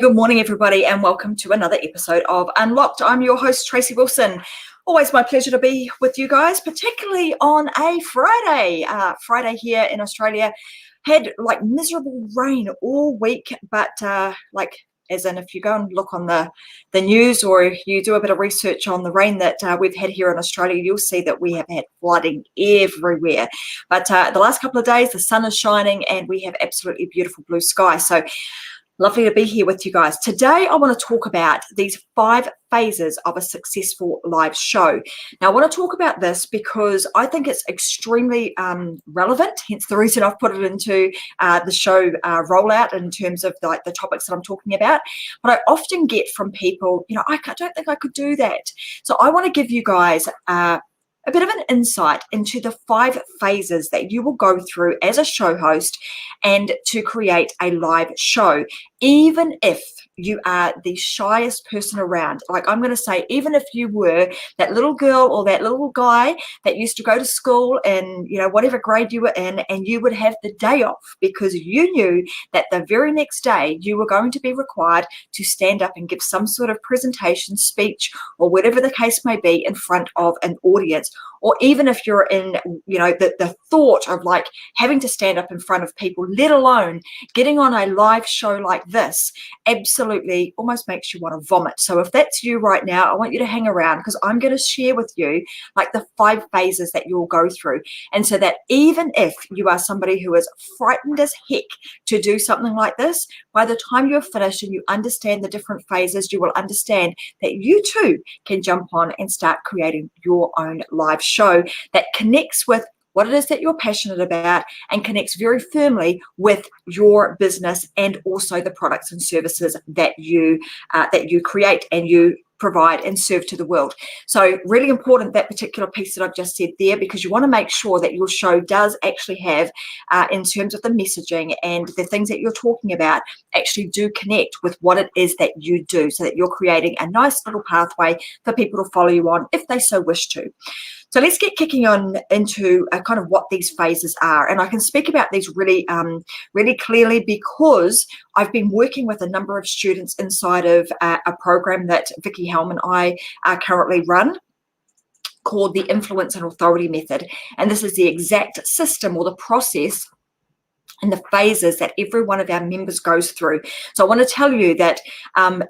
Good morning, everybody, and welcome to another episode of Unlocked. I'm your host, Tracy Wilson. Always my pleasure to be with you guys, particularly on a Friday. Friday here in Australia had like miserable rain all week, but as in if you go and look on the news or you do a bit of research on the rain that we've had here in Australia, you'll see that we have had flooding everywhere. But the last couple of days, the sun is shining and we have absolutely beautiful blue sky. So lovely to be here with you guys. Today, I want to talk about these 5 phases of a successful live show. Now, I want to talk about this because I think it's extremely relevant, hence the reason I've put it into the show rollout in terms of the topics that I'm talking about. But I often get from people, I don't think I could do that. So I want to give you guys a bit of an insight into the 5 phases that you will go through as a show host and to create a live show, even if you are the shyest person around. Like I'm going to say, even if you were that little girl or that little guy that used to go to school in, whatever grade you were in, and you would have the day off because you knew that the very next day you were going to be required to stand up and give some sort of presentation, speech, or whatever the case may be in front of an audience. Or even if you're in, the thought of like having to stand up in front of people, let alone getting on a live show like this, absolutely almost makes you want to vomit. So if that's you right now, I want you to hang around because I'm going to share with you like the 5 phases that you'll go through. And so that even if you are somebody who is frightened as heck to do something like this, by the time you're finished and you understand the different phases, you will understand that you too can jump on and start creating your own live show that connects with what it is that you're passionate about and connects very firmly with your business and also the products and services that you create and you provide and serve to the world. So really important, that particular piece that I've just said there, because you want to make sure that your show does actually have, in terms of the messaging and the things that you're talking about, actually do connect with what it is that you do, so that you're creating a nice little pathway for people to follow you on if they so wish to. So let's get kicking on into kind of what these phases are. And I can speak about these really, really clearly because I've been working with a number of students inside of a program that Vicky Helm and I currently run, called the Influence and Authority Method. And this is the exact system or the process and the phases that every one of our members goes through. So I want to tell you that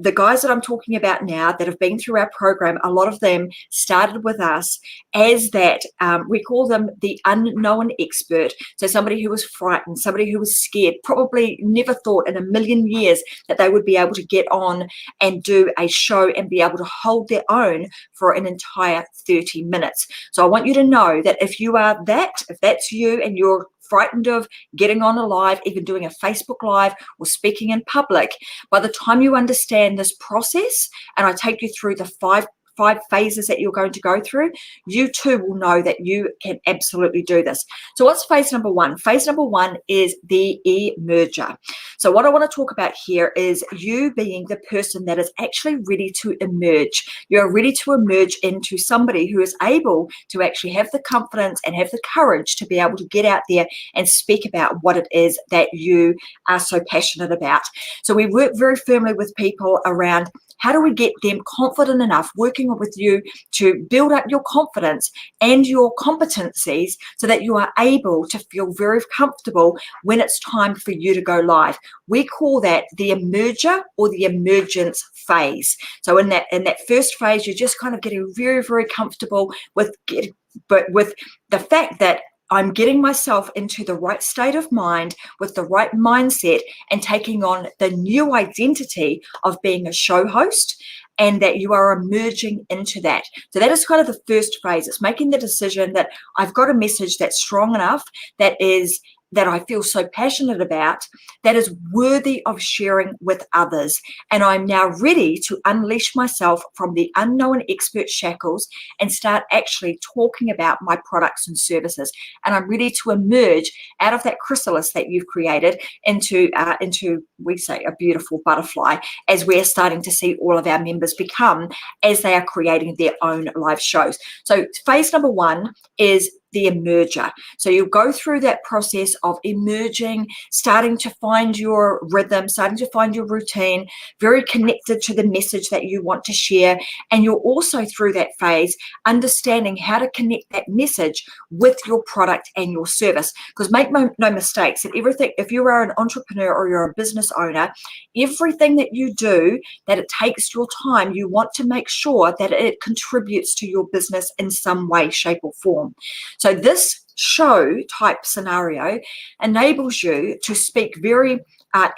the guys that I'm talking about now that have been through our program, a lot of them started with us as that, we call them the unknown expert. So somebody who was frightened, somebody who was scared, probably never thought in a million years that they would be able to get on and do a show and be able to hold their own for an entire 30 minutes. So I want you to know that if you are that, if that's you and you're frightened of getting on a live, even doing a Facebook Live or speaking in public, by the time you understand this process, and I take you through the five phases that you're going to go through, you too will know that you can absolutely do this. So what's phase number 1? Phase number 1 is the emerger. So what I want to talk about here is you being the person that is actually ready to emerge. You're ready to emerge into somebody who is able to actually have the confidence and have the courage to be able to get out there and speak about what it is that you are so passionate about. So we work very firmly with people around how do we get them confident enough, working with you to build up your confidence and your competencies so that you are able to feel very comfortable when it's time for you to go live. We call that the emerger or the emergence phase. So in that first phase, you're just kind of getting very, very comfortable with the fact that I'm getting myself into the right state of mind with the right mindset and taking on the new identity of being a show host, and that you are emerging into that. So that is kind of the first phase. It's making the decision that I've got a message that's strong enough, that I feel so passionate about, that is worthy of sharing with others. And I'm now ready to unleash myself from the unknown expert shackles and start actually talking about my products and services. And I'm ready to emerge out of that chrysalis that you've created into we say, a beautiful butterfly, as we're starting to see all of our members become as they are creating their own live shows. So phase number 1 is the emerger. So you go through that process of emerging, starting to find your rhythm, starting to find your routine, very connected to the message that you want to share. And you're also through that phase understanding how to connect that message with your product and your service. Because make no mistakes, that everything, if you are an entrepreneur or you're a business owner, everything that you do, that it takes your time, you want to make sure that it contributes to your business in some way, shape, or form. So this show type scenario enables you to speak very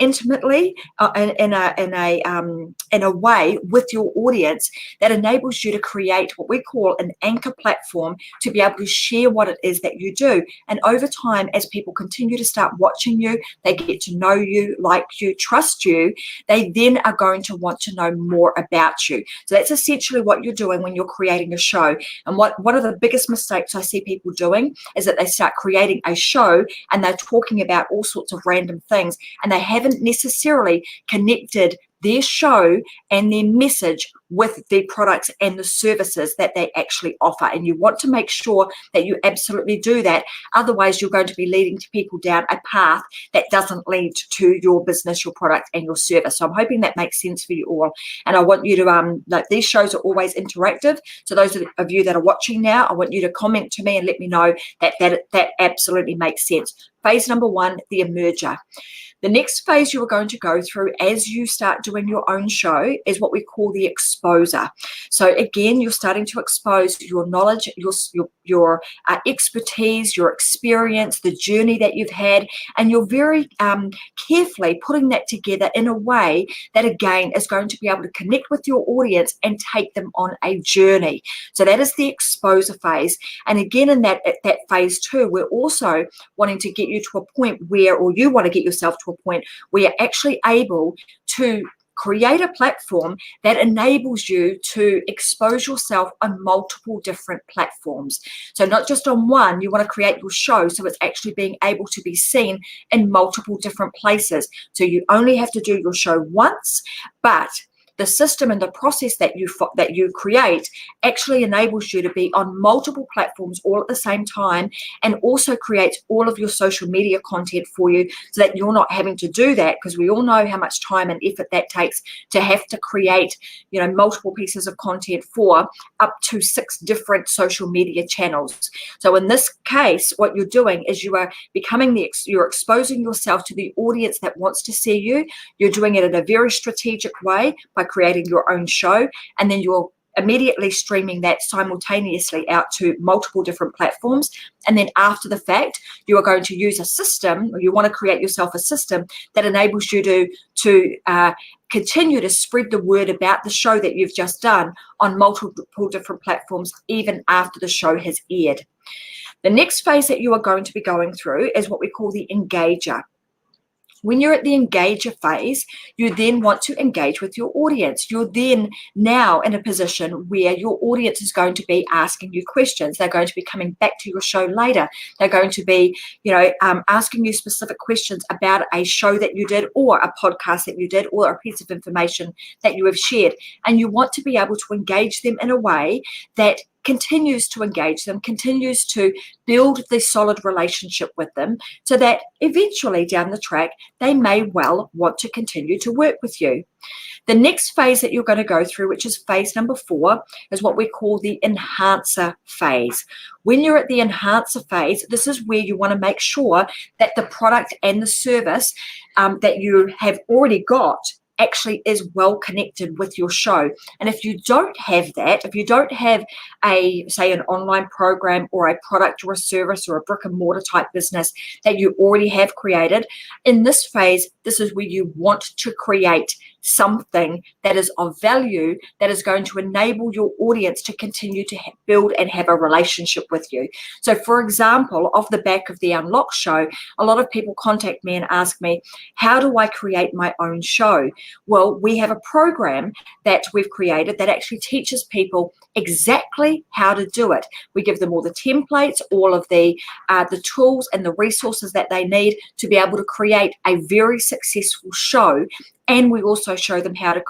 intimately in a way with your audience that enables you to create what we call an anchor platform to be able to share what it is that you do. And over time, as people continue to start watching you, they get to know you, like you, trust you, they then are going to want to know more about you. So that's essentially what you're doing when you're creating a show. And one of the biggest mistakes I see people doing is that they start creating a show and they're talking about all sorts of random things, and they haven't necessarily connected their show and their message with the products and the services that they actually offer. And you want to make sure that you absolutely do that. Otherwise, you're going to be leading to people down a path that doesn't lead to your business, your product, and your service. So I'm hoping that makes sense for you all. And I want you to, like, these shows are always interactive. So those of you that are watching now, I want you to comment to me and let me know that absolutely makes sense. Phase number one, the emerger. The next phase you are going to go through as you start doing your own show is what we call the exposer. So again, you're starting to expose your knowledge, your expertise, your experience, the journey that you've had, and you're very carefully putting that together in a way that, again, is going to be able to connect with your audience and take them on a journey. So that is the exposer phase. And again, in that phase two, we're also wanting to get you to a point where, or you want to get yourself to a point where you're actually able to create a platform that enables you to expose yourself on multiple different platforms. So not just on one, you want to create your show so it's actually being able to be seen in multiple different places. So you only have to do your show once, but the system and the process that you create actually enables you to be on multiple platforms all at the same time, and also creates all of your social media content for you so that you're not having to do that, because we all know how much time and effort that takes to have to create, multiple pieces of content for up to 6 different social media channels. So in this case, what you're doing is you are you're exposing yourself to the audience that wants to see you. You're doing it in a very strategic way by creating your own show, and then you're immediately streaming that simultaneously out to multiple different platforms. And then after the fact, you are going to use a system, or you want to create yourself a system that enables you to continue to spread the word about the show that you've just done on multiple different platforms, even after the show has aired. The next phase that you are going to be going through is what we call the engager. When you're at the engager phase, you then want to engage with your audience. You're then now in a position where your audience is going to be asking you questions. They're going to be coming back to your show later. They're going to be, asking you specific questions about a show that you did, or a podcast that you did, or a piece of information that you have shared. And you want to be able to engage them in a way that continues to engage them, continues to build the solid relationship with them, so that eventually down the track, they may well want to continue to work with you. The next phase that you're going to go through, which is phase number 4, is what we call the enhancer phase. When you're at the enhancer phase, this is where you want to make sure that the product and the service that you have already got actually is well connected with your show. And if you don't have that, if you don't have say an online program or a product or a service or a brick and mortar type business that you already have created, in this phase, this is where you want to create something that is of value, that is going to enable your audience to continue to build and have a relationship with you. So for example, off the back of the Unlock show, a lot of people contact me and ask me, how do I create my own show? Well, we have a program that we've created that actually teaches people exactly how to do it. We give them all the templates, all of the tools and the resources that they need to be able to create a very successful show, and we also show them how to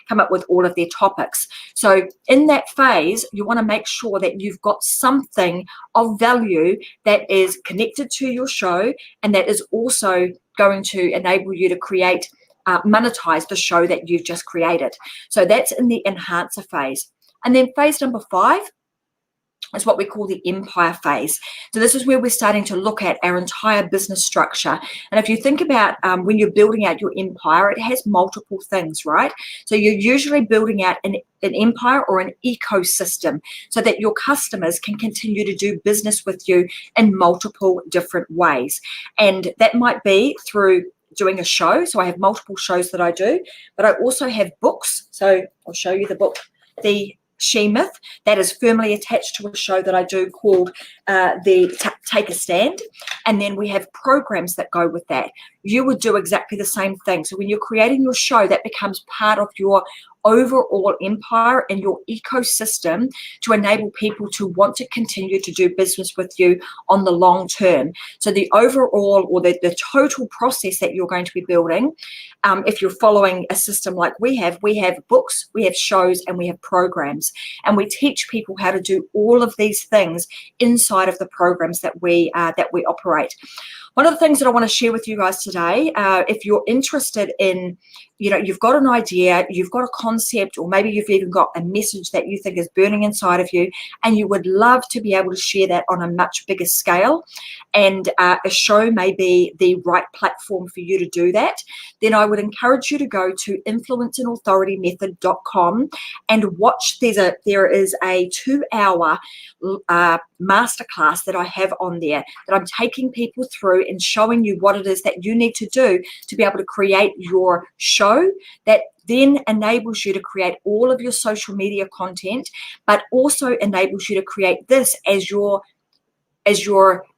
come up with all of their topics. So in that phase, you want to make sure that you've got something of value that is connected to your show, and that is also going to enable you to monetize the show that you've just created. So that's in the enhancer phase. And then phase number 5 is what we call the empire phase. So this is where we're starting to look at our entire business structure. And if you think about when you're building out your empire, it has multiple things, right? So you're usually building out an empire or an ecosystem so that your customers can continue to do business with you in multiple different ways. And that might be through doing a show. So I have multiple shows that I do, but I also have books. So I'll show you the book, The She Myth, that is firmly attached to a show that I do called Take a Stand. And then we have programs that go with that. You would do exactly the same thing. So when you're creating your show, that becomes part of your overall empire and your ecosystem to enable people to want to continue to do business with you on the long term. So the overall or the total process that you're going to be building, if you're following a system like we have books, we have shows, and we have programs. And we teach people how to do all of these things inside of the programs that we operate. One of the things that I want to share with you guys today, if you're interested in, you've got an idea, you've got a concept, or maybe you've even got a message that you think is burning inside of you, and you would love to be able to share that on a much bigger scale, and a show may be the right platform for you to do that, then I would encourage you to go to influenceandauthority.com and watch. There is a 2-hour masterclass that I have on there that I'm taking people through and showing you what it is that you need to do to be able to create your show that then enables you to create all of your social media content, but also enables you to create this as your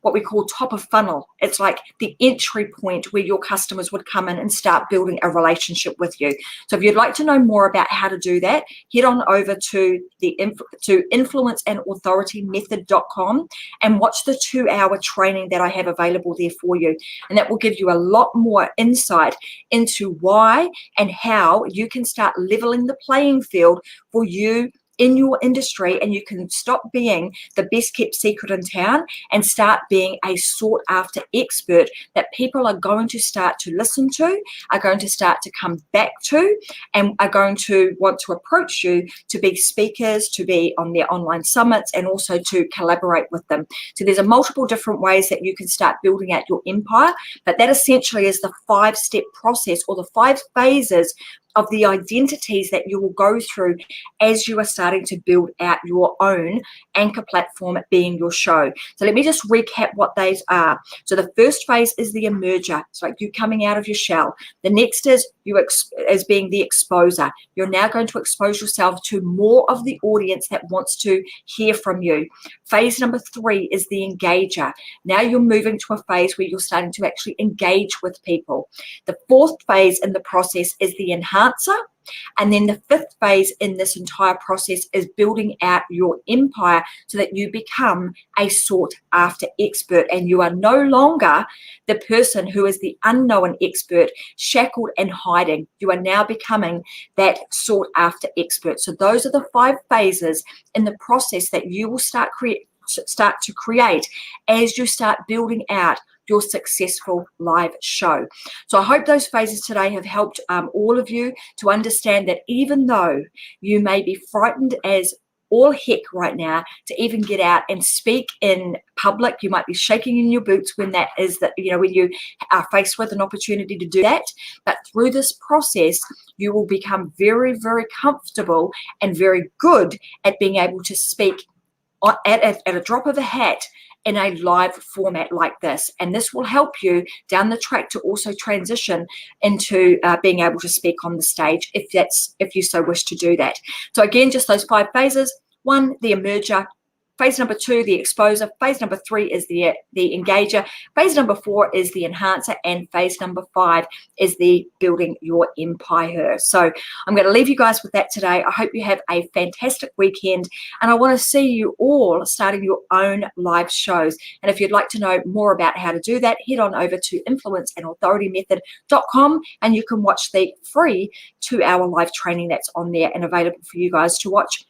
what we call top of funnel. It's like the entry point where your customers would come in and start building a relationship with you. So if you'd like to know more about how to do that, head on over to influenceandauthority.com and watch the 2-hour training that I have available there for you. And that will give you a lot more insight into why and how you can start leveling the playing field for you in your industry, and you can stop being the best kept secret in town and start being a sought after expert that people are going to start to listen to, are going to start to come back to, and are going to want to approach you to be speakers, to be on their online summits, and also to collaborate with them. So there's a multiple different ways that you can start building out your empire, but that essentially is the 5-step process, or the 5 phases of the identities that you will go through as you are starting to build out your own anchor platform, being your show. So let me just recap what these are. So the first phase is the emerger. It's like you coming out of your shell. The next is you as being the exposer. You're now going to expose yourself to more of the audience that wants to hear from you. Phase number 3 is the engager. Now you're moving to a phase where you're starting to actually engage with people. The 4th phase in the process is the enhancer. And then the 5th phase in this entire process is building out your empire so that you become a sought after expert, and you are no longer the person who is the unknown expert, shackled and hiding. You are now becoming that sought after expert. So those are the 5 phases in the process that you will start to create as you start building out your successful live show. So I hope those phases today have helped all of you to understand that even though you may be frightened as all heck right now to even get out and speak in public, you might be shaking in your boots when when you are faced with an opportunity to do that. But through this process, you will become very, very comfortable and very good at being able to speak at a drop of a hat in a live format like this. And this will help you down the track to also transition into being able to speak on the stage if you so wish to do that. So again, just those 5 phases. 1, the emerger. Phase number 2, the exposer. Phase number 3 is the engager. Phase number 4 is the enhancer. And phase number 5 is the building your empire. So I'm going to leave you guys with that today. I hope you have a fantastic weekend. And I want to see you all starting your own live shows. And if you'd like to know more about how to do that, head on over to influenceandauthority.com and you can watch the free 2-hour live training that's on there and available for you guys to watch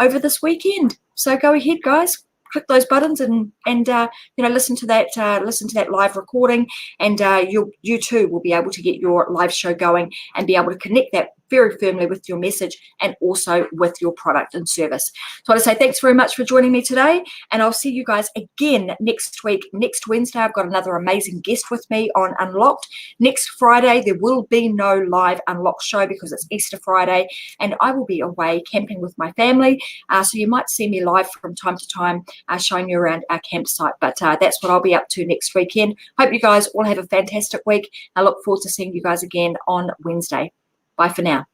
over this weekend. So go ahead, guys, click those buttons and listen to that live recording, and you too will be able to get your live show going and be able to connect that very firmly with your message and also with your product and service. So I want to say thanks very much for joining me today, and I'll see you guys again next week. Next Wednesday, I've got another amazing guest with me on Unlocked. Next Friday, there will be no live Unlocked show because it's Easter Friday, and I will be away camping with my family. So you might see me live from time to time showing you around our campsite, but that's what I'll be up to next weekend. Hope you guys all have a fantastic week. I look forward to seeing you guys again on Wednesday. Bye for now.